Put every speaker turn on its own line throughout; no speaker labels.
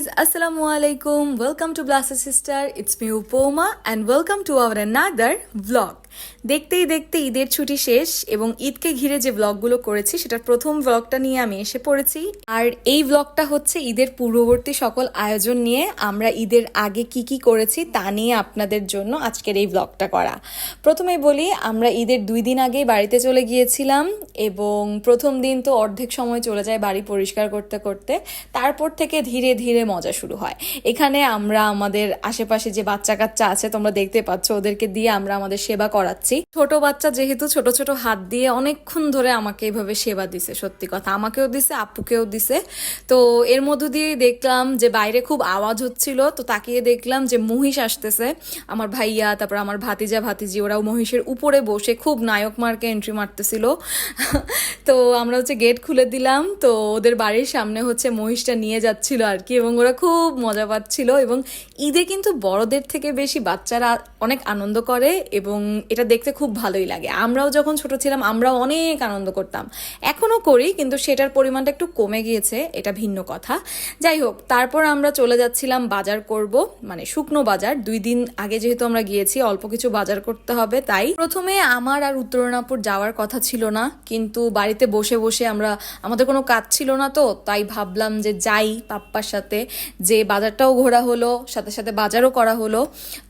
guys, assalamu alaikum. Welcome to Blessed Sister. It's me Upoma and welcome to our another vlog. দেখতেই দেখতে ঈদের ছুটি শেষ এবং ঈদকে ঘিরে যে ব্লগগুলো করেছি সেটার প্রথম ব্লগটা নিয়ে আমি এসে পড়েছি। আর এই ব্লগটা হচ্ছে ঈদের পূর্ববর্তী সকল আয়োজন নিয়ে আমরা ঈদের আগে কি কি করেছি তা নিয়ে আপনাদের জন্য আজকের এই ব্লগটা করা। প্রথমেই বলি, আমরা ঈদের 2 দিন আগেই বাড়িতে চলে গিয়েছিলাম এবং প্রথম দিন তো অর্ধেক সময় চলে যায় বাড়ি পরিষ্কার করতে করতে, তারপর থেকে ধীরে ধীরে মজা শুরু হয়। এখানে আমরা আমাদের আশেপাশে যে বাচ্চা কাচ্চা আছে তোমরা দেখতে পাচ্ছ, ওদেরকে দিয়ে আমরা আমাদের সেবা করাচ্ছি। ছোট বাচ্চা যেহেতু ছোট ছোট হাত দিয়ে অনেকক্ষণ ধরে আমাকে এইভাবে সেবা দিছে, সত্যি কথা আমাকেও দিছে আপুকেও দিছে। তো এর মধ্য দিয়ে দেখলাম যে বাইরে খুব আওয়াজ হচ্ছিল, তো তাকিয়ে দেখলাম যে মহিষ আসতেছে। আমার ভাইয়া, তারপর আমার ভাতিজা ভাতিজি, ওরাও মহিষের উপরে বসে খুব নায়ক মার্কে এন্ট্রি মারতেছিল। তো আমরা হচ্ছে গেট খুলে দিলাম, তো ওদের বাড়ির সামনে হচ্ছে মহিষটা নিয়ে যাচ্ছিল আর কি, এবং ওরা খুব মজা পাচ্ছিল। এবং ঈদে কিন্তু বড়দের থেকে বেশি বাচ্চারা অনেক আনন্দ করে এবং এটা দেখতে খুব ভালোই লাগে। আমরাও যখন ছোট ছিলাম আমরাও অনেক আনন্দ করতাম, এখনো করি, কিন্তু সেটার পরিমাণটা একটু কমে গিয়েছে, এটা ভিন্ন কথা। যাই হোক, তারপর আমরা চলে যাচ্ছিলাম বাজার করব, মানে শুকনো বাজার। 2 দিন আগে যেহেতু আমরা গিয়েছি, অল্প কিছু বাজার করতে হবে, তাই প্রথমে আমার আর উত্তরনাপুর যাওয়ার কথা ছিল না, কিন্তু বাড়িতে বসে বসে আমাদের কোনো কাজ ছিল না, তো তাই ভাবলাম যে যাই পাপ্পার সাথে, যে বাজারটাও ঘোরা হলো, সাথে সাথে বাজারও করা হলো,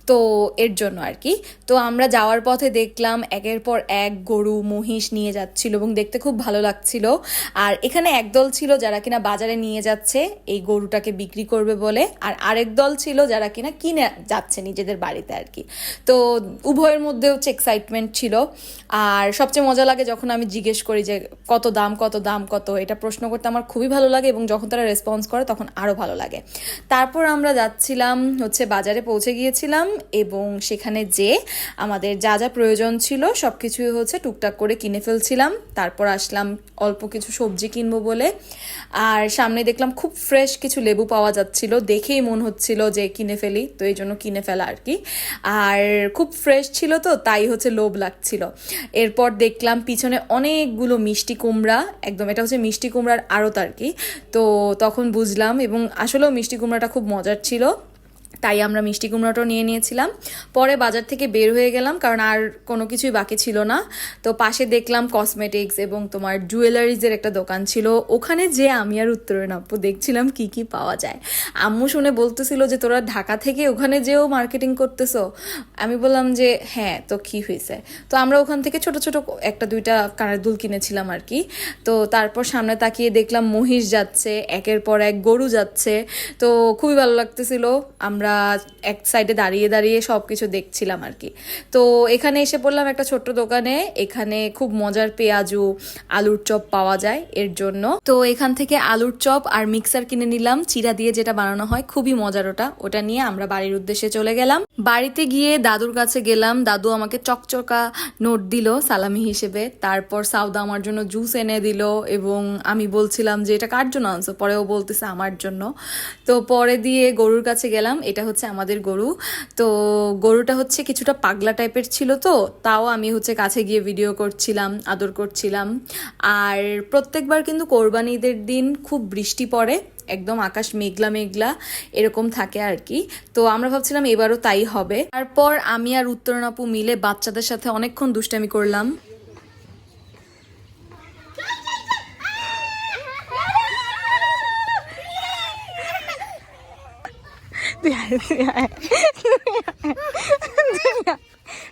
তো এর জন্য আর কি। তো আমরা যাওয়ার পথে দেখলাম একের পর এক গরু মহিষ নিয়ে যাচ্ছিল এবং দেখতে খুব ভালো লাগছিল। আর এখানে একদল ছিল যারা কিনা বাজারে নিয়ে যাচ্ছে এই গরুটাকে বিক্রি করবে বলে, আর আরেক দল ছিল যারা কিনা কিনে যাচ্ছে নিজেদের বাড়িতে আর কি। তো উভয়ের মধ্যে হচ্ছে এক্সাইটমেন্ট ছিল। আর সবচেয়ে মজা লাগে যখন আমি জিজ্ঞেস করি যে কত দাম কত দাম কত, এটা প্রশ্ন করতে আমার খুবই ভালো লাগে এবং যখন তারা রেসপন্স করে তখন আরও ভালো লাগে। তারপর আমরা যাচ্ছিলাম হচ্ছে বাজারে, পৌঁছে গিয়েছিলাম এবং সেখানে যে আমাদের যা যা প্রয়োজন ছিল সব কিছুই হচ্ছে টুকটাক করে কিনে ফেলছিলাম। তারপর আসলাম অল্প কিছু সবজি কিনবো বলে, আর সামনে দেখলাম খুব ফ্রেশ কিছু লেবু পাওয়া যাচ্ছিল, দেখেই মন হচ্ছিল যে কিনে ফেলি, তো এই জন্য কিনে ফেলা আর কি। আর খুব ফ্রেশ ছিল তো তাই হচ্ছে লোভ লাগছিল। এরপর দেখলাম পিছনে অনেকগুলো মিষ্টি কুমড়া, একদম এটা হচ্ছে মিষ্টি কুমড়ার আড়ত আর কি। তো তখন বুঝলাম, এবং আসলেও মিষ্টি কুমড়াটা খুব মজার ছিল, তাই আমরা মিষ্টি কুমড়াটাও নিয়ে নিয়েছিলাম। পরে বাজার থেকে বের হয়ে গেলাম, কারণ আর কোনো কিছুই বাকি ছিল না। তো পাশে দেখলাম কসমেটিক্স এবং তোমার জুয়েলারিজের একটা দোকান ছিল, ওখানে যে আমি আর উত্তরণ আপু দেখছিলাম কি কি পাওয়া যায়। আম্মু শুনে বলতেছিল যে তোরা ঢাকা থেকে ওখানে যেও মার্কেটিং করতেছো। আমি বললাম যে হ্যাঁ, তো কি হয়েছে। তো আমরা ওখান থেকে ছোট ছোট 1-2টা কানের দুল কিনেছিলাম আর কি। তো তারপর সামনে তাকিয়ে দেখলাম মহিষ যাচ্ছে, একের পর এক গরু যাচ্ছে, তো খুবই ভালো লাগতেছিল। আমরা এক সাইডে দাঁড়িয়ে দাঁড়িয়ে সব কিছু দেখছিলাম আর কি। তো এখানে এসে পড়লাম একটা ছোট্ট দোকানে, এখানে খুব মজার পেঁয়াজু আলুর চপ পাওয়া যায় এর জন্য। তো এখান থেকে আলুর চপ আর মিক্সার কিনে নিলাম, চিরা দিয়ে যেটা বানানো হয়, খুবই মজার ওটা নিয়ে আমরা বাড়ির উদ্দেশ্যে চলে গেলাম। বাড়িতে গিয়ে দাদুর কাছে গেলাম, দাদু আমাকে চকচকা নোট দিল সালামি হিসেবে। তারপর সাউদা আমার জন্য জুস এনে দিল এবং আমি বলছিলাম যে এটা কার জন্য আনছো, পরেও বলতেছে আমার জন্য। তো পরে দিয়ে গরুর কাছে গেলাম, এটা হচ্ছে আমাদের গরু। তো গরুটা হচ্ছে কিছুটা পাগলা টাইপের ছিল, তো তাও আমি হচ্ছে কাছে গিয়ে ভিডিও করছিলাম, আদর করছিলাম। আর প্রত্যেকবার কিন্তু কোরবানি ঈদের দিন খুব বৃষ্টি পড়ে, একদম আকাশ মেঘলা মেঘলা এরকম থাকে আর কি। তো আমরা ভাবছিলাম এবারও তাই হবে। তারপর আমি আর উত্তরণ আপু মিলে বাচ্চাদের সাথে অনেকক্ষণ দুষ্টামি করলাম।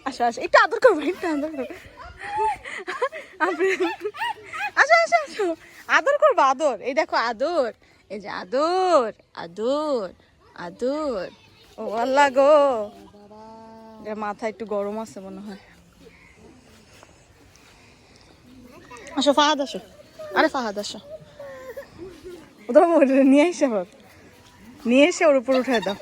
আসো আসো, একটু আদর করবো, একটু আদর করবো, আসো আসো আসো, আদর করবো, আদর, এই দেখো আদর, এই যে আদর আদর আদর। ও আল্লাহ গো, মাথা একটু গরম আছে মনে হয়। আসো ফাহাদ আসো, আরে ফাহাদ আসো, ওদের নিয়ে এসে নিয়ে এসে ওর উপর উঠে দাও।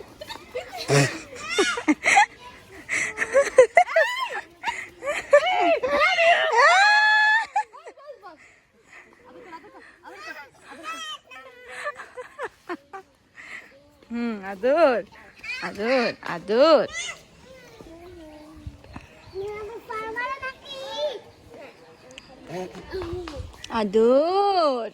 আদর আদর আদর। আদর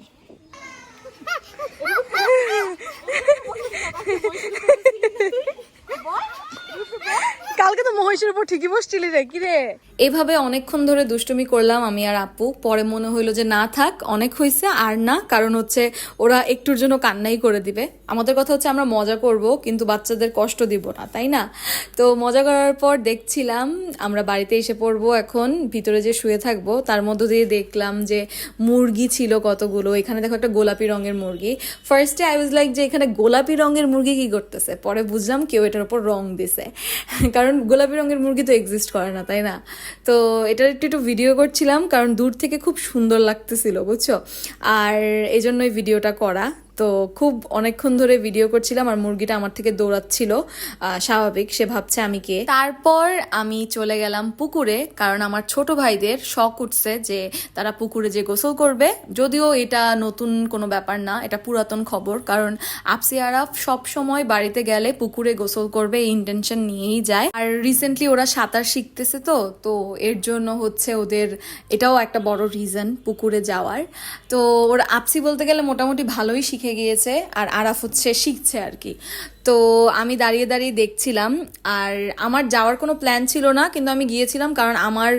মহিষের উপর ঠিকই বসছিলি রে, কি রে?
এভাবে অনেকক্ষণ ধরে দুষ্টুমি করলাম আমি আর আপু। পরে মনে হইলো যে না থাক, অনেক হয়েছে আর না, কারণ হচ্ছে ওরা একটুর জন্য কান্নাই করে দিবে। আমাদের কথা হচ্ছে আমরা মজা করব কিন্তু বাচ্চাদের কষ্ট দিব না, তাই না? তো মজা করার পর দেখছিলাম আমরা বাড়িতে এসে পড়বো, এখন ভিতরে যে শুয়ে থাকবো তার মধ্য দিয়ে দেখলাম যে মুরগি ছিল কতগুলো। এখানে দেখো একটা গোলাপি রঙের মুরগি। ফার্স্টে আই ওয়াজ লাইক যে এখানে গোলাপি রঙের মুরগি কি করতেছে, পরে বুঝলাম কেউ এটার উপর রং দিছে, কারণ গোলাপি রঙের মুরগি তো এক্সিস্ট করে না, তাই না? তো এটার একটু ভিডিও করছিলাম কারণ দূর থেকে খুব সুন্দর লাগতেছিল, বুঝছো? আর এই জন্যই ভিডিওটা করা। তো খুব অনেকক্ষণ ধরে ভিডিও করছিলাম আর মুরগিটা আমার থেকে দৌড়াচ্ছিল, স্বাভাবিক, সে ভাবছে আমি কে। তারপর আমি চলে গেলাম পুকুরে, কারণ আমার ছোট ভাইদের শখ উঠছে যে তারা পুকুরে যে গোসল করবে। যদিও এটা নতুন কোনো ব্যাপার না, এটা পুরাতন খবর, কারণ আপসি আরাফ সব সময় বাড়িতে গেলে পুকুরে গোসল করবে এই ইন্টেনশন নিয়েই যায়। আর রিসেন্টলি ওরা সাঁতার শিখতেছে, তো এর জন্য হচ্ছে ওদের এটাও একটা বড় রিজন পুকুরে যাওয়ার। তো ওরা আপসি বলতে গেলে মোটামুটি ভালোই শিখে গিয়েছে আর আরাফ হচ্ছে শিখছে আর কি। তো আমি দাঁড়িয়ে দাঁড়িয়ে দেখছিলাম, আর আমার যাওয়ার কোনো প্ল্যান ছিল না, কিন্তু আমি গিয়েছিলাম কারণ আমার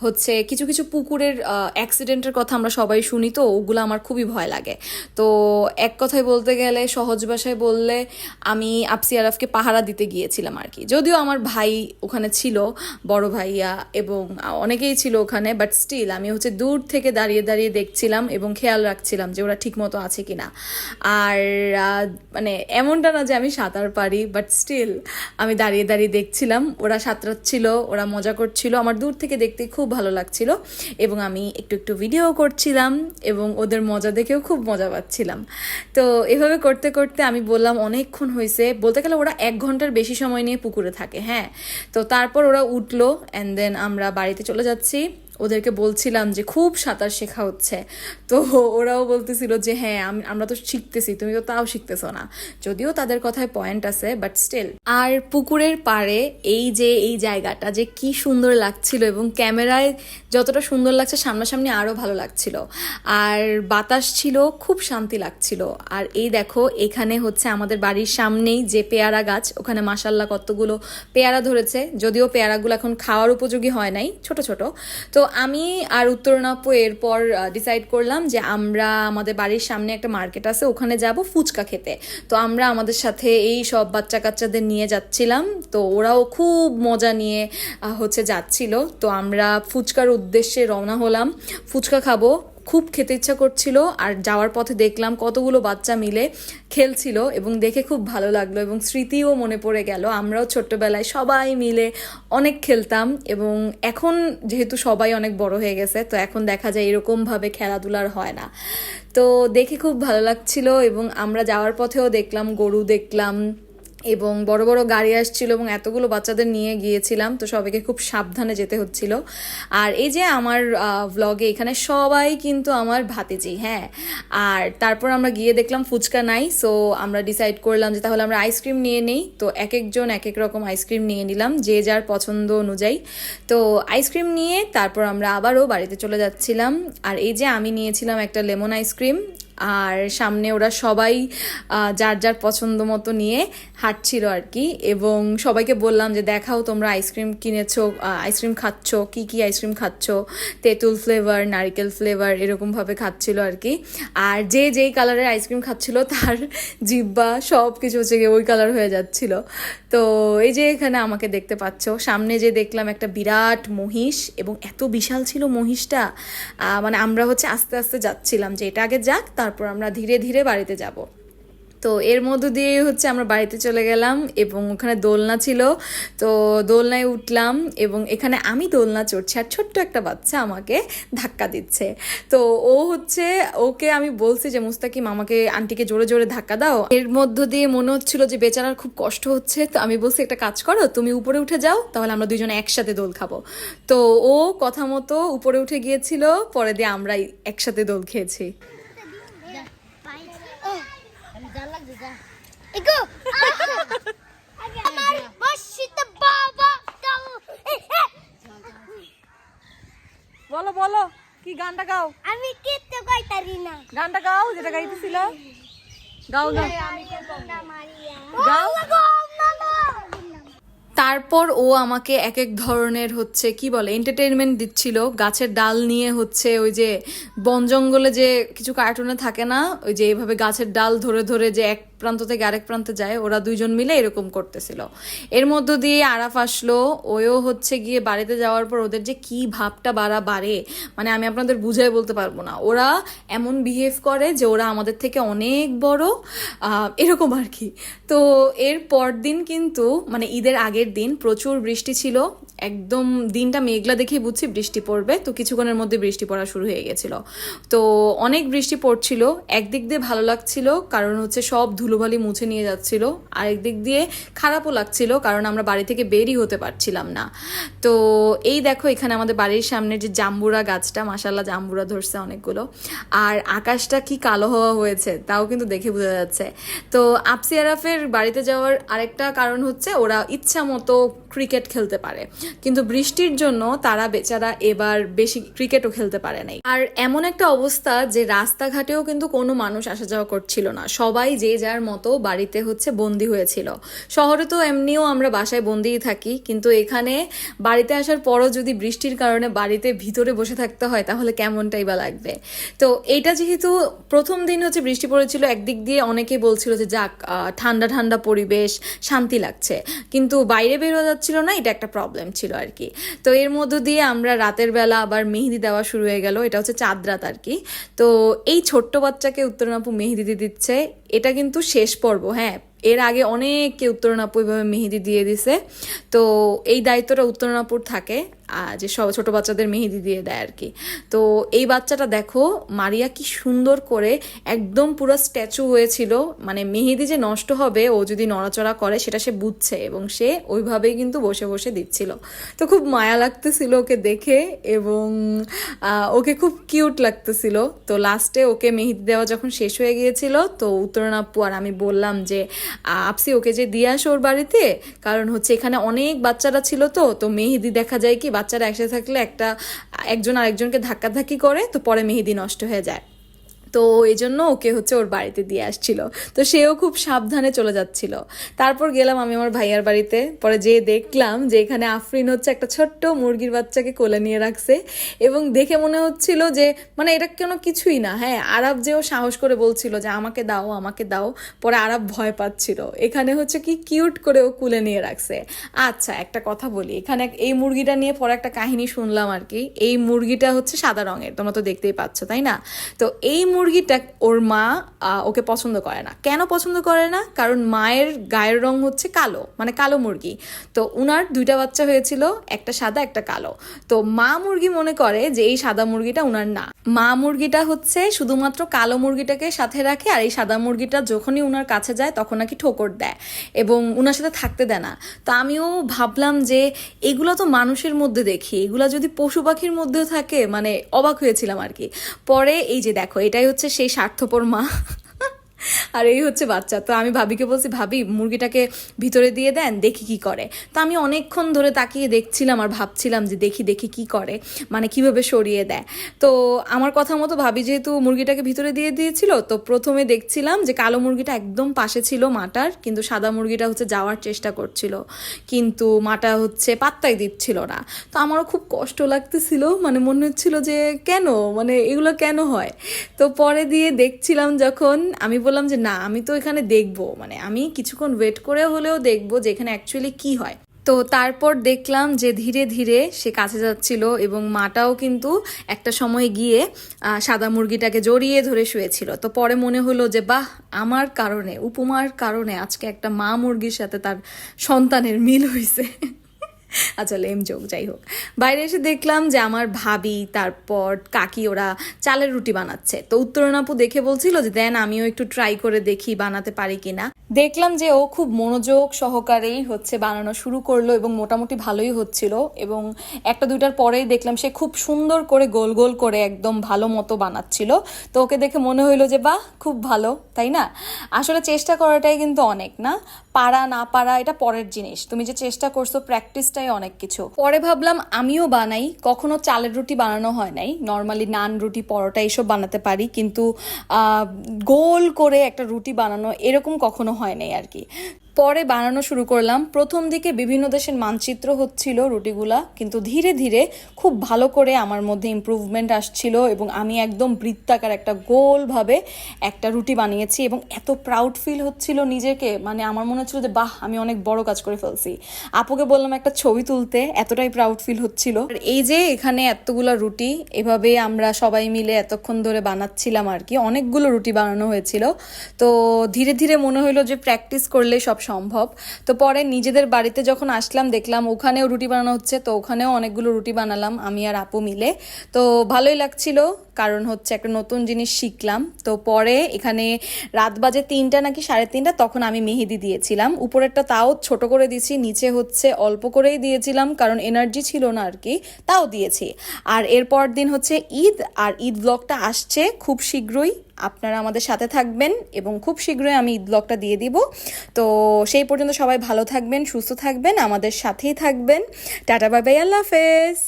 হচ্ছে কিছু কিছু পুকুরের অ্যাক্সিডেন্টের কথা আমরা সবাই শুনি, তো ওগুলো আমার খুবই ভয় লাগে। তো এক কথায় বলতে গেলে, সহজ ভাষায় বললে, আমি আপসি আরাফকে পাহারা দিতে গিয়েছিলাম আর কি। যদিও আমার ভাই ওখানে ছিল, বড় ভাইয়া এবং অনেকেই ছিল ওখানে, বাট স্টিল আমি হচ্ছে দূর থেকে দাঁড়িয়ে দাঁড়িয়ে দেখছিলাম এবং খেয়াল রাখছিলাম যে ওরা ঠিক মতো আছে কিনা। আর মানে এমনটা না যে আমি সাঁতার পারি, বাট স্টিল আমি দাঁড়িয়ে দাঁড়িয়ে দেখছিলাম ওরা সাঁতরাচ্ছিল, ওরা মজা করছিল, আমার দূর থেকে দেখতে খুব ভালো লাগছিল এবং আমি একটু একটু ভিডিও করছিলাম এবং ওদের মজা দেখেও খুব মজা পাচ্ছিলাম। তো এভাবে করতে করতে আমি বললাম অনেকক্ষণ হয়েছে, বলতে গেলে ওরা 1 ঘন্টার বেশি সময় নিয়ে পুকুরে থাকে, হ্যাঁ। তো তারপর ওরা উঠলো অ্যান্ড দেন আমরা বাড়িতে চলে যাচ্ছি। ওদেরকে বলছিলাম যে খুব সাঁতার শেখা হচ্ছে, তো ওরাও বলতেছিল যে হ্যাঁ আমরা তো শিখতেছি, তুমি তো তাও শিখতেছো না। যদিও তাদের কথায় পয়েন্ট আছে, বাট স্টিল। আর পুকুরের পাড়ে এই জায়গাটা যে কি সুন্দর লাগছিল, এবং ক্যামেরায় যতটা সুন্দর লাগছে সামনাসামনি আরও ভালো লাগছিল। আর বাতাস ছিল, খুব শান্তি লাগছিল। আর এই দেখো এখানে হচ্ছে আমাদের বাড়ির সামনেই যে পেয়ারা গাছ, ওখানে মাশাল্লাহ কতগুলো পেয়ারা ধরেছে। যদিও পেয়ারাগুলো এখন খাওয়ার উপযোগী হয় নাই, ছোট ছোট। তো আমি আর উত্তরণ আপু এরপর ডিসাইড করলাম যে আমরা আমাদের বাড়ির সামনে একটা মার্কেট আছে, ওখানে যাব ফুচকা খেতে। তো আমরা আমাদের সাথে এই সব বাচ্চা কাচ্চাদের নিয়ে যাচ্ছিলাম, তো ওরাও খুব মজা নিয়ে হচ্ছে যাচ্ছিল। তো আমরা ফুচকার উদ্দেশ্যে রওনা হলাম, ফুচকা খাবো, খুব খেতে ইচ্ছা করছিল। আর যাওয়ার পথে দেখলাম কতগুলো বাচ্চা মিলে খেলছিল এবং দেখে খুব ভালো লাগলো এবং স্মৃতিও মনে পড়ে গেল। আমরাও ছোট্টবেলায় সবাই মিলে অনেক খেলতাম, এবং এখন যেহেতু সবাই অনেক বড় হয়ে গেছে, তো এখন দেখা যায় এরকমভাবে খেলাধুলার হয় না। তো দেখে খুব ভালো লাগছিল। এবং আমরা যাওয়ার পথেও দেখলাম গরু দেখলাম এবং বড় বড় গাড়ি আসছিল, এবং এতগুলো বাচ্চাদের নিয়ে গিয়েছিলাম, তো সবাইকে খুব সাবধানে যেতে হচ্ছিল। আর এই যে আমার ভ্লগে এখানে সবাই কিন্তু আমার ভাতিজি, হ্যাঁ। আর তারপর আমরা গিয়ে দেখলাম ফুচকা নাই, সো আমরা ডিসাইড করলাম যে তাহলে আমরা আইসক্রিম নিয়ে নেই। তো এক একজন এক এক রকম আইসক্রিম নিয়ে নিলাম, যে যার পছন্দ অনুযায়ী। তো আইসক্রিম নিয়ে তারপর আমরা আবারও বাড়িতে চলে যাচ্ছিলাম। আর এই যে আমি নিয়েছিলাম একটা লেমন আইসক্রিম, আর সামনে ওরা সবাই যার যার পছন্দ মতো নিয়ে হাঁটছিল আর কি। এবং সবাইকে বললাম যে দেখাও তোমরা আইসক্রিম কিনেছো, আইসক্রিম খাচ্ছ, কি কি আইসক্রিম খাচ্ছ, তেঁতুল ফ্লেভার, নারিকেল ফ্লেভার, এরকমভাবে খাচ্ছিল আর কি। আর যে যেই কালারের আইসক্রিম খাচ্ছিল তার জিব্বা সব কিছু হচ্ছে গিয়ে ওই কালার হয়ে যাচ্ছিল। তো এই যে এখানে আমাকে দেখতে পাচ্ছ, সামনে যে দেখলাম একটা বিরাট মহিষ, এবং এত বিশাল ছিল মহিষটা, মানে আমরা হচ্ছে আস্তে আস্তে যাচ্ছিলাম যে এটা আগে যাক, তারপর আমরা ধীরে ধীরে বাড়িতে যাব। তো এর মধ্য দিয়ে হচ্ছে আমরা বাড়িতে চলে গেলাম, এবং ওখানে দোলনা ছিল, তো দোলনায় উঠলাম, এবং এখানে আমি দোলনা চড়ছি আর ছোট্ট একটা বাচ্চা আমাকে ধাক্কা দিচ্ছে। তো ও হচ্ছে, ওকে আমি বলছি যে মুস্তাকিম আমাকে আন্টিকে জোরে জোরে ধাক্কা দাও। এর মধ্য দিয়ে মনে হচ্ছিল যে বেচারার খুব কষ্ট হচ্ছে, তো আমি বলছি একটা কাজ করো, তুমি উপরে উঠে যাও, তাহলে আমরা দুজনে একসাথে দোল খাবো। তো ও কথা মতো উপরে উঠে গিয়েছিল, পরে দিয়ে আমরা একসাথে দোল খেয়েছি।
বলো বলো, কি গানটা গাও?
আমি কিচ্ছু কইতারি না।
গানটা গাও যেটা গাইতেছিল, গাও গাও
গাও
গাও।
তার তারপর ও আমাকে এক এক ধরনের হচ্ছে কি বলে এন্টারটেইনমেন্ট দিচ্ছিল। গাছের ডাল নিয়ে হচ্ছে ওই যে বন জঙ্গলে যে কিছু কার্টুনে থাকে না, ওই যে এইভাবে গাছের ডাল ধরে ধরে যে এক প্রান্ত থেকে আরেক প্রান্তে যায়, ওরা দুইজন মিলে এরকম করতেছিল। এর মধ্য দিয়ে আরাফ আসলো, ওও হচ্ছে গিয়ে বাড়িতে যাওয়ার পর ওদের যে কি ভাবটা বাড়ে, মানে আমি আপনাদের বুঝাই বলতে পারবো না। ওরা এমন বিহেভ করে যে ওরা আমাদের থেকে অনেক বড়, এরকম আর কি। তো এর পর দিন কিন্তু মানে ঈদের আগের দিন প্রচুর বৃষ্টি ছিল, একদম দিনটা মেঘলা দেখেই বুঝছি বৃষ্টি পড়বে। তো কিছুক্ষণের মধ্যে বৃষ্টি পড়া শুরু হয়ে গেছিল। তো অনেক বৃষ্টি পড়ছিল, একদিক দিয়ে ভালো লাগছিল কারণ হচ্ছে সব ধুলোবালি মুছে নিয়ে যাচ্ছিল, আর একদিক দিয়ে খারাপও লাগছিল কারণ আমরা বাড়ি থেকে বেরই হতে পারছিলাম না। তো এই দেখো এখানে আমাদের বাড়ির সামনে যে জাম্বুরা গাছটা, মাশাআল্লাহ জাম্বুরা ধরছে অনেকগুলো, আর আকাশটা কি কালো হওয়া হয়েছে তাও কিন্তু দেখে বোঝা যাচ্ছে। তো আপসি আরাফের বাড়িতে যাওয়ার আরেকটা কারণ হচ্ছে ওরা ইচ্ছা মতো ক্রিকেট খেলতে পারে, কিন্তু বৃষ্টির জন্য তারা বেচারা এবার বেশি ক্রিকেটও খেলতে পারে নাই। আর এমন একটা অবস্থা যে রাস্তাঘাটেও কিন্তু কোনো মানুষ আসা যাওয়া করছিল না, সবাই যে যার মতো বাড়িতে হচ্ছে বন্দি হয়েছিল। শহরে তো এমনিও আমরা বাসায় বন্দিই থাকি, কিন্তু এখানে বাড়িতে আসার পরও যদি বৃষ্টির কারণে বাড়িতে ভিতরে বসে থাকতে হয় তাহলে কেমনটাই বা লাগবে। তো এইটা যেহেতু প্রথম দিন হচ্ছে বৃষ্টি পড়েছিল, একদিক দিয়ে অনেকেই বলছিল যে যাক ঠান্ডা ঠান্ডা পরিবেশ, শান্তি লাগছে, কিন্তু বাইরে বের হয়ে যাচ্ছিল না, এটা একটা প্রবলেম ছিল আর কি। তো এর মধ্য দিয়ে আমরা রাতের বেলা আবার মেহেদি দেওয়া শুরু হয়ে গেল, এটা হচ্ছে চাঁদ রাত আর কি। তো এই ছোট্ট বাচ্চাকে উত্তরণ আপু মেহেদি দিয়ে দিচ্ছে, এটা কিন্তু শেষ পর্ব, হ্যাঁ এর আগে অনেককে উত্তরণ আপু এইভাবে মেহেদি দিয়ে দিছে। তো এই দায়িত্বটা উত্তরণ আপুর থাকে যে সব ছোট বাচ্চাদের মেহেদি দিয়ে দেয় আর কি। তো এই বাচ্চাটা দেখো মারিয়া কি সুন্দর করে একদম পুরো স্ট্যাচু হয়েছিল, মানে মেহেদি যে নষ্ট হবে ও যদি নড়াচড়া করে সেটা সে বুঝছে এবং সে ওইভাবেই কিন্তু বসে বসে দিচ্ছিল। তো খুব মায়া লাগতেছিল ওকে দেখে এবং ওকে খুব কিউট লাগতেছিল। তো লাস্টে ওকে মেহেদি দেওয়া যখন শেষ হয়ে গিয়েছিল তো উত্তরণ আপু আর আমি বললাম যে আপসি ওকে যে দিয়ে আসো ওর বাড়িতে, কারণ হচ্ছে এখানে অনেক বাচ্চারা ছিল, তো মেহেদি দেখা যায় কি বাচ্চারা একসাথে থাকলে একজন আরেকজনকে ধাক্কাধাক্কি করে, তো পরে মেহেদি নষ্ট হয়ে যায়। তো এই জন্য ওকে হচ্ছে ওর বাড়িতে দিয়ে আসছিল, তো সেও খুব সাবধানে চলে যাচ্ছিল। তারপর গেলাম আমি আমার ভাইয়ার বাড়িতে, পরে যেয়ে দেখলাম যে এখানে আফরিন হচ্ছে একটা ছোট্ট মুরগির বাচ্চাকে কোলে নিয়ে রাখছে এবং দেখে মনে হচ্ছিল যে মানে এটা কোনো কিছুই না। হ্যাঁ আরব যেও সাহস করে বলছিল যে আমাকে দাও আমাকে দাও, পরে আরব ভয় পাচ্ছিল। এখানে হচ্ছে কি কিউট করে ও কুলে নিয়ে রাখছে। আচ্ছা একটা কথা বলি, এখানে এই মুরগিটা নিয়ে পরে একটা কাহিনী শুনলাম আর কি। এই মুরগিটা হচ্ছে সাদা রঙের, তোমরা তো দেখতেই পাচ্ছ তাই না? তো এই মুরগিটা ওর মা ওকে পছন্দ করে না। কেন পছন্দ করে না? কারণ মায়ের গায়ের রং হচ্ছে কালো, মানে কালো মুরগি। তো উনার দুইটা বাচ্চা হয়েছিল, একটা সাদা একটা কালো। তো মা মুরগি মনে করে যে এই সাদা মুরগিটা উনার না, মা মুরগিটা হচ্ছে শুধুমাত্র কালো মুরগিটাকে সাথে রাখে, আর এই সাদা মুরগিটা যখনই উনার কাছে যায় তখন নাকি ঠোকর দেয় এবং উনার সাথে থাকতে দেয় না। তো আমিও ভাবলাম যে এগুলো তো মানুষের মধ্যে দেখি, এগুলা যদি পশু পাখির মধ্যেও থাকে, মানে অবাক হয়েছিলাম আর কি। পরে এই যে দেখো এটাই হচ্ছে সেই স্বার্থপর মা আর এই হচ্ছে বাচ্চা। তো আমি ভাবিকে বলছি ভাবি মুরগিটাকে ভিতরে দিয়ে দেন দেখি কি করে। তো আমি অনেকক্ষণ ধরে তাকিয়ে দেখছিলাম আর ভাবছিলাম যে দেখি দেখি কি করে, মানে কিভাবে সরিয়ে দেয়। তো আমার কথা মতো ভাবি যেহেতু মুরগিটাকে ভিতরে দিয়ে দিয়েছিল, তো প্রথমে দেখছিলাম যে কালো মুরগিটা একদম পাশে ছিল মাটার, কিন্তু সাদা মুরগিটা হচ্ছে যাওয়ার চেষ্টা করছিল, কিন্তু মাটা হচ্ছে পাত্তাই দিচ্ছিল না। তো আমারও খুব কষ্ট লাগতেছিল, মানে মনে হচ্ছিল যে কেন, মানে এগুলো কেন হয়। তো পরে দিয়ে দেখছিলাম যখন আমি বললাম যে না আমি তো এখানে দেখবো, মানে আমি কিছুক্ষণ ওয়েট করে হলেও দেখবো যে এখানে অ্যাকচুয়ালি কি হয়। তো তারপর দেখলাম যে ধীরে ধীরে সে কাছে যাচ্ছিল এবং মাটাও কিন্তু একটা সময় গিয়ে সাদা মুরগিটাকে জড়িয়ে ধরে শুয়েছিল। তো পরে মনে হলো যে বাহ, আমার কারণে উপমার কারণে আজকে একটা মা মুরগির সাথে তার সন্তানের মিল হয়েছে। আচ্ছা লেম জোক, যাই হোক। বাইরে এসে দেখলাম যে আমার ভাবি তারপর কাকি ওরা চালের রুটি বানাচ্ছে। তো উত্তরণ আপু দেখে বলছিল যে দেন আমিও একটু ট্রাই করে দেখি বানাতে পারি কিনা। দেখলাম যে ও খুব মনোযোগ সহকারেই হচ্ছে বানানো শুরু করলো এবং মোটামুটি ভালোই হচ্ছিল, এবং একটা দুইটার পরেই দেখলাম সে খুব সুন্দর করে গোল গোল করে একদম ভালো মতো বানাচ্ছিল। তো ওকে দেখে মনে হইলো যে বাহ খুব ভালো, তাই না? আসলে চেষ্টা করাটাই কিন্তু অনেক, না পারা না পারা এটা পরের জিনিস, তুমি যে চেষ্টা করছো প্র্যাকটিসটাই অনেক কিছু। পরে ভাবলাম আমিও বানাই, কখনো চালের রুটি বানানো হয় নাই, নর্মালি নান রুটি পরোটা এইসব বানাতে পারি, কিন্তু গোল করে একটা রুটি বানানো এরকম কখনো হয় নাই আর কি। পরে বানানো শুরু করলাম। প্রথম দিকে বিভিন্ন দেশের মানচিত্র হচ্ছিল রুটিগুলা, কিন্তু ধীরে ধীরে খুব ভালো করে আমার মধ্যে ইমপ্রুভমেন্ট আসছিল এবং আমি একদম বৃত্তাকার একটা গোলভাবে একটা রুটি বানিয়েছি এবং এত প্রাউড ফিল হচ্ছিল নিজেকে, মানে আমার মনে হচ্ছিল যে বাহ, আমি অনেক বড় কাজ করে ফেলছি। আপুকে বললাম একটা ছবি তুলতে, এতটাই প্রাউড ফিল হচ্ছিল। আর এই যে এখানে এতগুলা রুটি এভাবে আমরা সবাই মিলে এতক্ষণ ধরে বানাচ্ছিলাম আর কি, অনেকগুলো রুটি বানানো হয়েছিল। তো ধীরে ধীরে মনে হলো যে প্র্যাকটিস করলে সব সম্ভব। তো পরে নিজেদের বাড়িতে যখন আসলাম দেখলাম ওখানেও রুটি বানানো হচ্ছে, তো ওখানেও অনেকগুলো রুটি বানালাম আমি আর আপু মিলে। তো ভালোই লাগছিল, কারণ হচ্ছে একটা নতুন জিনিস শিখলাম। তো পরে এখানে রাত বাজে 3টা নাকি 3:30, তখন আমি মেহেদি দিয়েছিলাম। উপরেরটা তাও ছোট করে দিয়েছি, নিচে হচ্ছে অল্প করেই দিয়েছিলাম কারণ এনার্জি ছিল না আর কি, তাও দিয়েছি। আর এরপর দিন হচ্ছে ঈদ, আর ঈদ ব্লগটা আসছে খুব শীঘ্রই, আপনারা আমাদের সাথে থাকবেন এবং খুব শীঘ্রই আমি ঈদ ব্লগটা দিয়ে দিব। তো সেই পর্যন্ত সবাই ভালো থাকবেন, সুস্থ থাকবেন, আমাদের সাথেই থাকবেন। টাটা, বাই বাই, আল্লাহ হাফেজ।